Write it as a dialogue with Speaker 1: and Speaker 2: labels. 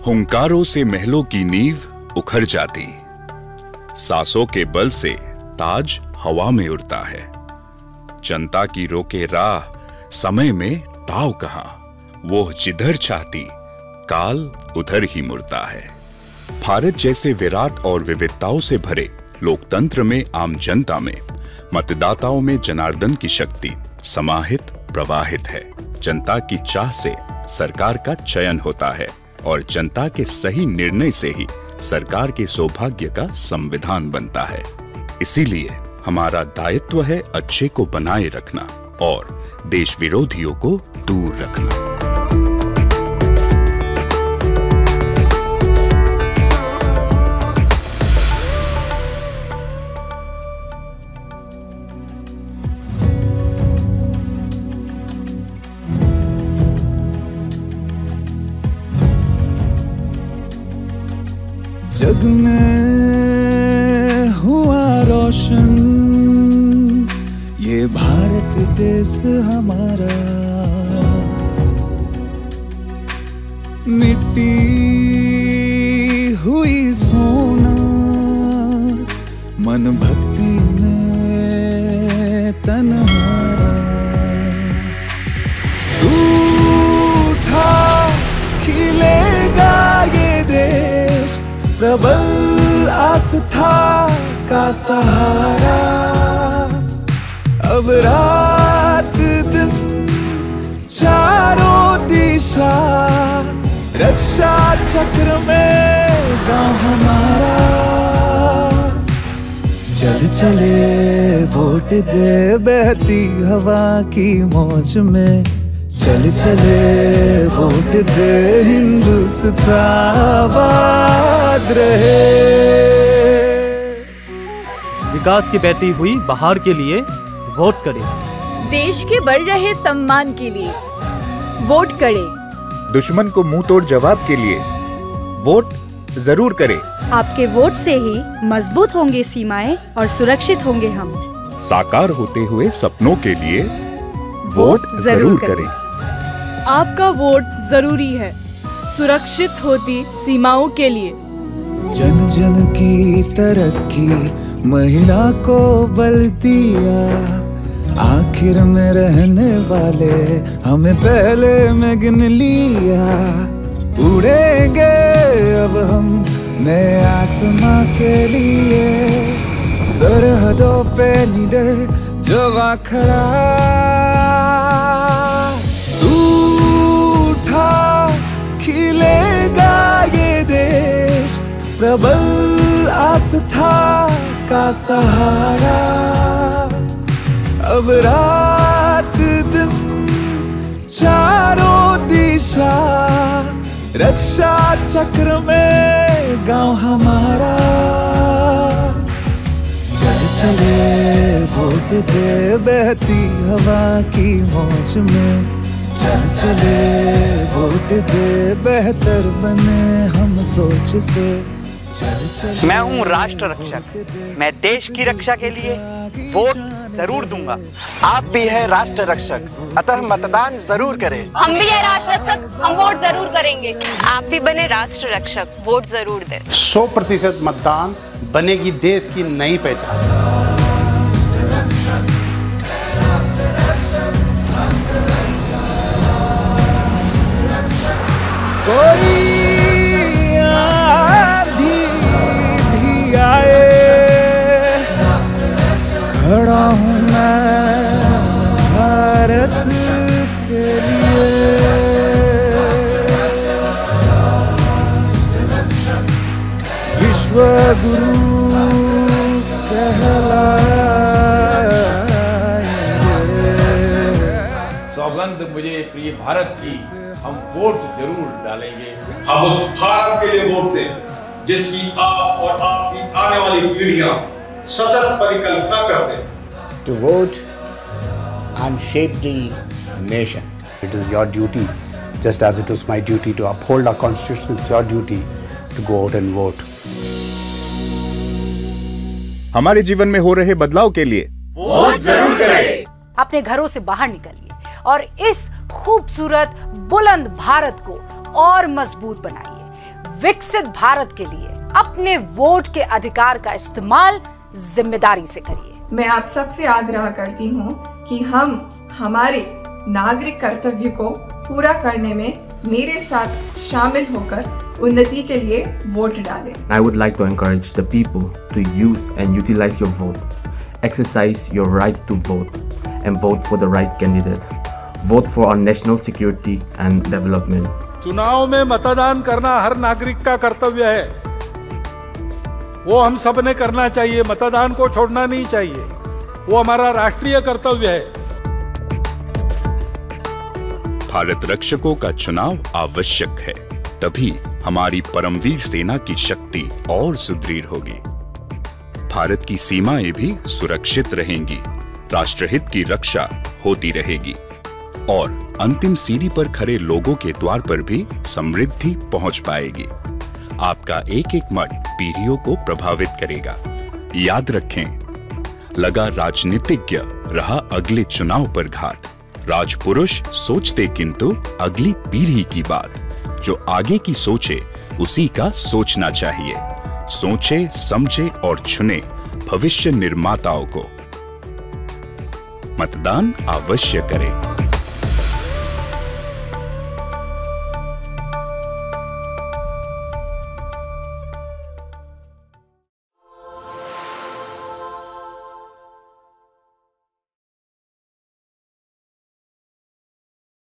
Speaker 1: हुंकारों से महलों की नींव उखड़ जाती, सांसों के बल से ताज हवा में उड़ता है। जनता की रोके राह समय में ताव कहां, वो जिधर चाहती काल उधर ही मुड़ता है। भारत जैसे विराट और विविधताओं से भरे लोकतंत्र में आम जनता में मतदाताओं में जनार्दन की शक्ति समाहित प्रवाहित है। जनता की चाह से सरकार का चयन होता है और जनता के सही निर्णय से ही सरकार के सौभाग्य का संविधान बनता है। इसीलिए हमारा दायित्व है अच्छे को बनाए रखना और देश विरोधियों को दूर रखना।
Speaker 2: जग में हुआ रोशन ये भारत देश हमारा, मिट्टी हुई सोना मन भक्ति में तन्हारा। उठा खिलेगा ये देश प्रबल आस्था का सहारा। अब रात दिन चारों दिशा रक्षा चक्र में गांव हमारा। चल चले वोट दे बहती हवा की मौज में, चल चले वोट दे हिंदुस्तान आबाद रहे।
Speaker 3: विकास की बहती हुई बहार के लिए वोट करें।
Speaker 4: देश के बढ़ रहे सम्मान के लिए वोट करें।
Speaker 5: दुश्मन को मुंह तोड़ जवाब के लिए वोट जरूर करें।
Speaker 6: आपके वोट से ही मजबूत होंगे सीमाएं और सुरक्षित होंगे हम।
Speaker 1: साकार होते हुए सपनों के लिए वोट जरूर करें।
Speaker 4: आपका वोट जरूरी है सुरक्षित होती सीमाओं के लिए।
Speaker 2: जन जन की तरक्की महिला को बल दिया, आखिर में रहने वाले हमें पहले में गिन लिया। उड़ेंगे अब हम नए आसमां के लिए, सरहदों पे निडर जवा खड़ा। खिलेगा ये देश प्रबल आस्था का सहारा। अब रात दिन चारों दिशा रक्षा चक्र में गांव हमारा। चल चले वोट दे बहती हवा की मौज में, चल चले वोट दे बेहतर बने हम सोच से। चल चले।
Speaker 7: मैं हूँ राष्ट्र रक्षक, मैं देश की रक्षा के लिए वोट जरूर दूंगा।
Speaker 8: आप भी है राष्ट्र रक्षक, अतः मतदान जरूर करें।
Speaker 9: हम भी है राष्ट्र रक्षक, हम वोट जरूर करेंगे।
Speaker 10: आप भी बने राष्ट्र रक्षक, वोट जरूर दें।
Speaker 11: 100% मतदान बनेगी देश की नई पहचान।
Speaker 2: कोई आंधी भी आए, खड़ा हूँ मैं भारत के लिए। विश्व गुरु कहलाए।
Speaker 12: सौगंध मुझे प्रिय भारत की, हम वोट जरूर डालेंगे। हम उस भारत के लिए वोट दें जिसकी आप और आपकी आने वाली पीढ़ियां सतत परिकल्पना करते हैं।
Speaker 13: To vote and shape the nation.
Speaker 14: It is your duty, just as it was my duty to uphold our constitution. It's your duty to go out and vote.
Speaker 5: हमारे जीवन में हो रहे बदलाव के लिए
Speaker 12: वोट जरूर करें।
Speaker 15: अपने घरों से बाहर निकलिए और इस खूबसूरत बुलंद भारत को और मजबूत बनाइए। विकसित भारत के लिए अपने वोट के अधिकार का इस्तेमाल जिम्मेदारी से करिए।
Speaker 16: मैं आप सबसे आग्रह करती हूँ कि हम हमारे नागरिक कर्तव्य को पूरा करने में मेरे साथ शामिल होकर उन्नति के लिए वोट डालें।
Speaker 17: I would like to encourage the people to use and utilize your vote. Exercise your right to vote and vote for the right candidate. Vote for our national security and development.
Speaker 18: चुनाव में मतदान करना हर नागरिक का कर्तव्य है। वो हम सब ने करना चाहिए, मतदान को छोड़ना नहीं चाहिए। वो हमारा राष्ट्रीय कर्तव्य है।
Speaker 1: भारत रक्षकों का चुनाव आवश्यक है, तभी हमारी परमवीर सेना की शक्ति और सुदृढ़ होगी। भारत की सीमाएं भी सुरक्षित रहेंगी, राष्ट्रहित की रक्षा होती रहेगी और अंतिम सीढ़ी पर खड़े लोगों के द्वार पर भी समृद्धि पहुंच पाएगी। आपका एक एक मत पीढ़ियों को प्रभावित करेगा। याद रखें, लगा राजनीतिज्ञ रहा अगले चुनाव पर घात। राजपुरुष सोचते किंतु अगली पीढ़ी की बात। जो आगे की सोचे उसी का सोचना चाहिए। सोचे, समझे और चुने भविष्य निर्माताओं को। मतदान अवश्य करें।